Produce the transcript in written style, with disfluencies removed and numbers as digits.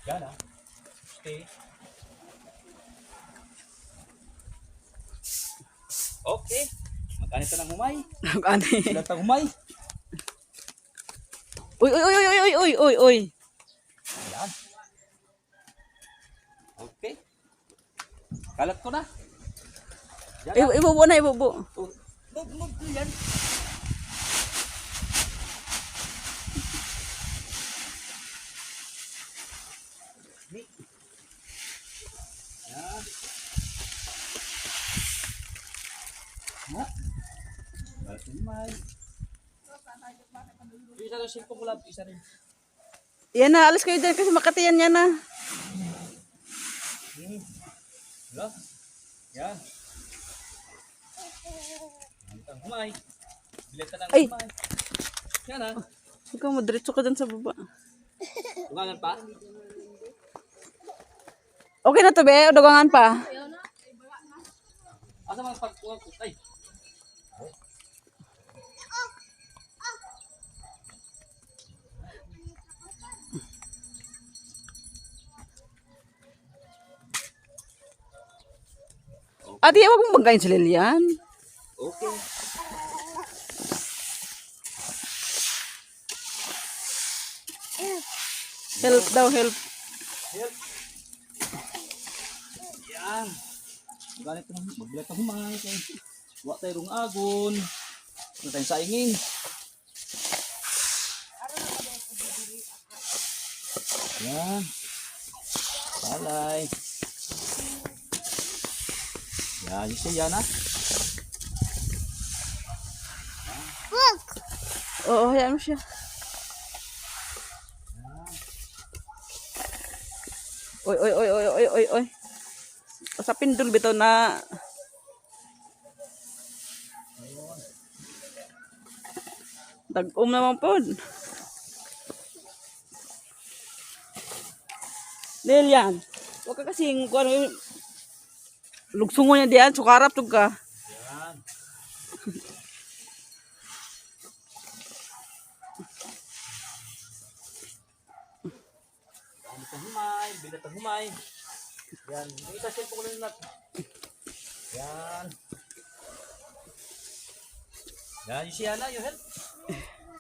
Yan ah. Okay. Okay. Magkanito ng humay. Ano? Sila tang humay. Uy, uy, uy, uy, uy, uy, uy, uy. Yan. Okay. Kalat ko na. Yan ah. Ibubo na, ibubo. Oh, move ko yan. Yan. Ha? Kalat ng humay. Isa rin silpo ko lang. Isa rin. Yan na, alis kayo dyan kasi makatiyan yan na. Wala. Yan. Ang humay. Bilita ng Ay. humay. Yan ah. Ikaw, madiretso ka dyan sa baba. Tungangan pa. Okay na to, be. O dugangan pa. Asa mga pagkuha ko? Ay. Ate, huwag mong banggain si Lilian. Okay. Help daw, help. Help. Yan. Galit na. Magbilat na humay. Huwag tayo rong agon. Huwag tayong saingin. Yan. Salay. Yan. Yung siya na. Oo, hayaan mo siya. Oy, oy, oy, oy, oy, oy, oy. Sa pindol bito na. Tag-um naman po. Lilian, huwag ka kasing kung ano, lugsungo niya diyan, sukarap tug ka. Yan. Bilat ang humay. Bilat ang humay. Yan. Yung isa silpo ko lang nat. Yan. Yan. Yung siya na. Yung help.